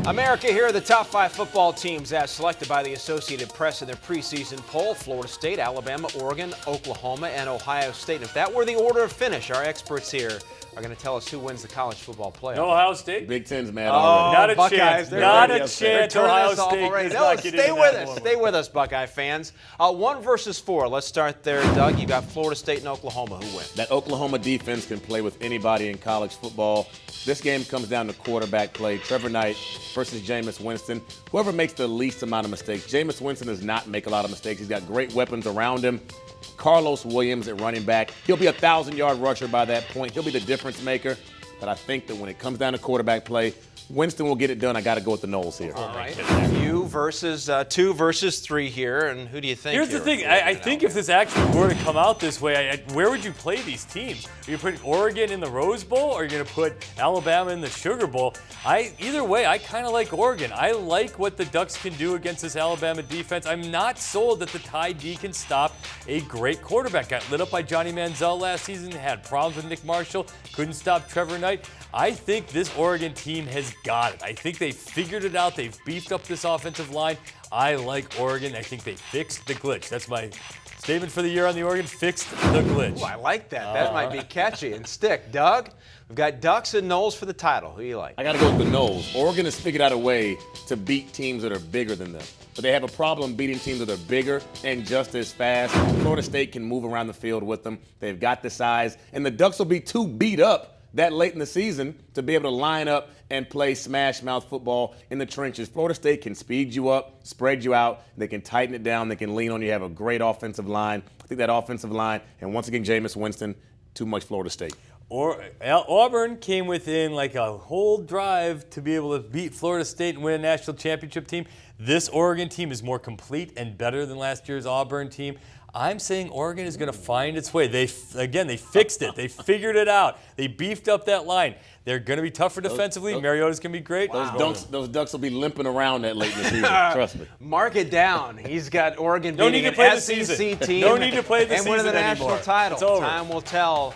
America, here are the top 5 football teams as selected by the Associated Press in their preseason poll. Florida State, Alabama, Oregon, Oklahoma, and Ohio State. And if that were the order of finish, our experts here are going to tell us who wins the college football playoff. Ohio State? Big Ten's mad already. Not a Buckeyes, chance. Not a chance. Ohio State. No, stay with us. Stay with us, Buckeye fans. 1 versus 4. Let's start there, Doug. You got Florida State and Oklahoma. Who wins? That Oklahoma defense can play with anybody in college football. This game comes down to quarterback play. Trevor Knight versus Jameis Winston. Whoever makes the least amount of mistakes. Jameis Winston does not make a lot of mistakes. He's got great weapons around him. Carlos Williams at running back. He'll be a 1,000-yard rusher by that point. He'll be the difference maker. But I think that when it comes down to quarterback play, Winston will get it done. I got to go with the Knowles here. All right. You versus 2 versus 3 here. And who do you think? Here's the thing. I think if this actually were to come out this way, where would you play these teams? Are you putting Oregon in the Rose Bowl, or are you going to put Alabama in the Sugar Bowl? Either way, I kind of like Oregon. I like what the Ducks can do against this Alabama defense. I'm not sold that the Tide D can stop a great quarterback. Got lit up by Johnny Manziel last season, had problems with Nick Marshall, couldn't stop Trevor Knight. I think this Oregon team has got it. I think they figured it out. They've beefed up this offensive line. I like Oregon. I think they fixed the glitch. That's my statement for the year on the Oregon, fixed the glitch. Ooh, I like that. That might be catchy and stick. Doug, we've got Ducks and Knowles for the title. Who do you like? I got to go with the Knowles. Oregon has figured out a way to beat teams that are bigger than them. But they have a problem beating teams that are bigger and just as fast. Florida State can move around the field with them. They've got the size. And the Ducks will be too beat up that late in the season to be able to line up and play smash mouth football in the trenches. Florida State can speed you up, spread you out. They can tighten it down. They can lean on you. Have a great offensive line. I think that offensive line, and once again, Jameis Winston, too much Florida State. Auburn came within like a whole drive to be able to beat Florida State and win a national championship team. This Oregon team is more complete and better than last year's Auburn team. I'm saying Oregon is going to find its way. They fixed it. They figured it out. They beefed up that line. They're going to be tougher defensively. Mariota's going to be great. Those Ducks will be limping around that late in the season. Trust me. Mark it down. He's got Oregon No beating need to play an the SEC season. team. No need to play the and season winning the anymore. national title. It's over. Time will tell.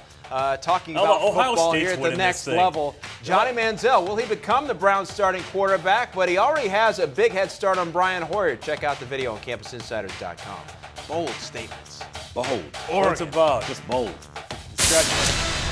Talking about Ohio football State's here at the winning next this thing. level. Johnny Manziel, will he become the Browns starting quarterback? But he already has a big head start on Brian Hoyer. Check out the video on CampusInsiders.com. Bold statements. Bold. What's about? Just bold. Stretch.